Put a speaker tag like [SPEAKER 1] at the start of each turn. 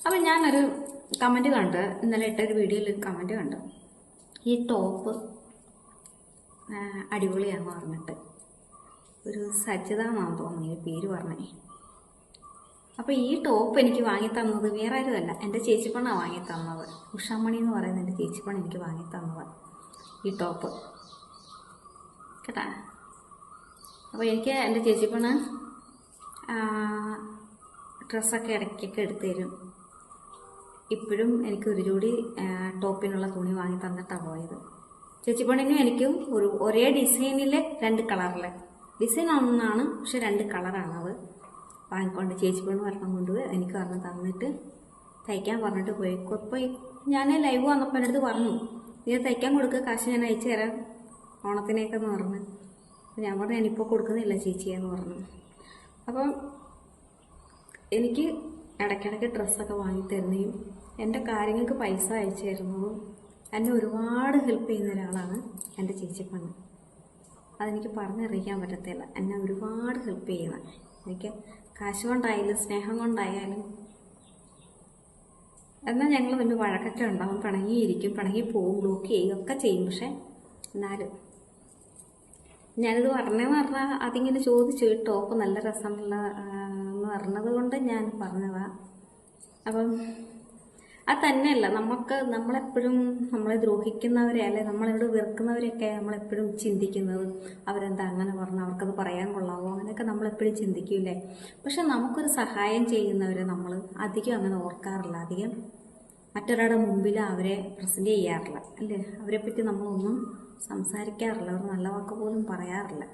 [SPEAKER 1] അപ്പം ഞാനൊരു കമൻറ്റ് കണ്ട്, ഇന്നലെ ഇട്ടൊരു വീഡിയോയിൽ ഒരു കമൻറ്റ് കണ്ടു. ഈ ടോപ്പ് അടിപൊളിയാണെന്ന് പറഞ്ഞിട്ട് ഒരു സജിത എന്നാണെന്ന് തോന്നുന്നു ഈ പേര് പറഞ്ഞേ. അപ്പോൾ ഈ ടോപ്പ് എനിക്ക് വാങ്ങി തന്നത് വേറെ ആരുമല്ല, എൻ്റെ ചേച്ചിപ്പണ്ണാണ് വാങ്ങി തന്നത്. ഉഷാമണി എന്ന് പറയുന്ന എൻ്റെ ചേച്ചിപ്പണ്ണ എനിക്ക് വാങ്ങി തന്നതാണ് ഈ ടോപ്പ് കേട്ടാ. അപ്പോൾ എനിക്ക് എൻ്റെ ചേച്ചിപ്പണ്ണ ഡ്രസ്സൊക്കെ ഇടയ്ക്കൊക്കെ എടുത്തു തരും. ഇപ്പോഴും എനിക്ക് ഒരു ജോഡി ടോപ്പിനുള്ള തുണി വാങ്ങി തന്നിട്ടാണ് പോയത്. ചേച്ചിപ്പണ്ണിനും എനിക്കും ഒരേ ഡിസൈനിലെ 2 കളറിലെ ഡിസൈൻ ഒന്നാണ്, പക്ഷെ 2 കളറാണത്. വാങ്ങിക്കൊണ്ട് ചേച്ചിപ്പണ്ണ് വരണം കൊണ്ട് എനിക്ക് പറഞ്ഞ് തന്നിട്ട് തയ്ക്കാൻ പറഞ്ഞിട്ട് പോയി. ഞാൻ ലൈവ് വന്നപ്പോൾ എൻ്റെ അടുത്ത് പറഞ്ഞു, നീ തയ്ക്കാൻ കൊടുക്കുക, കാശ് ഞാൻ അയച്ചു തരാം ഓണത്തിനേക്ക് എന്ന് പറഞ്ഞു. ഞാൻ പറഞ്ഞു ഞാനിപ്പോൾ കൊടുക്കുന്നില്ല ചേച്ചിയെന്ന് പറഞ്ഞു. അപ്പം എനിക്ക് ഇടയ്ക്കിടയ്ക്ക് ഡ്രസ്സൊക്കെ വാങ്ങി തരുന്നതും എൻ്റെ കാര്യങ്ങൾക്ക് പൈസ അയച്ചു തരുന്നതും എന്നെ ഒരുപാട് ഹെൽപ്പ് ചെയ്യുന്ന ഒരാളാണ് എൻ്റെ ചേച്ചിപ്പണ്ണ്. അതെനിക്ക് പറഞ്ഞറിയിക്കാൻ പറ്റത്തില്ല. എന്നെ ഒരുപാട് ഹെൽപ്പ് ചെയ്യുന്ന, എനിക്ക് കാശ് കൊണ്ടായാലും സ്നേഹം കൊണ്ടായാലും. എന്നാൽ ഞങ്ങൾ തമ്മിൽ വഴക്കൊക്കെ ഉണ്ടാവും, പിണങ്ങിയിരിക്കും, പിണങ്ങി പോവും, ബ്ലോക്ക് ചെയ്യും ഒക്കെ ചെയ്യും. പക്ഷെ എന്നാലും ഞാനിത് പറഞ്ഞതെന്ന് പറഞ്ഞാൽ അതിങ്ങനെ ചോദിച്ചു, ടോപ്പ് നല്ല രസമുള്ള എന്ന് പറഞ്ഞത് കൊണ്ട് ഞാൻ പറഞ്ഞതാണ്. അപ്പം അത് തന്നെയല്ല, നമ്മളെപ്പോഴും നമ്മളെ ദ്രോഹിക്കുന്നവരെ അല്ലെ നമ്മളിവിടെ വെറുക്കുന്നവരെയൊക്കെ നമ്മളെപ്പോഴും ചിന്തിക്കുന്നത്, അവരെന്താ അങ്ങനെ പറഞ്ഞു, അവർക്കത് പറയാൻ കൊള്ളാവോ, അങ്ങനെയൊക്കെ നമ്മളെപ്പോഴും ചിന്തിക്കൂലേ. പക്ഷെ നമുക്കൊരു സഹായം ചെയ്യുന്നവരെ നമ്മൾ അധികം അങ്ങനെ ഓർക്കാറില്ല, അധികം മറ്റൊരാളുടെ മുമ്പിൽ അവരെ പ്രസൻറ്റ് ചെയ്യാറില്ല അല്ലേ. അവരെപ്പറ്റി നമ്മളൊന്നും സംസാരിക്കാറില്ല, അവർ നല്ല വാക്ക് പോലും പറയാറില്ല.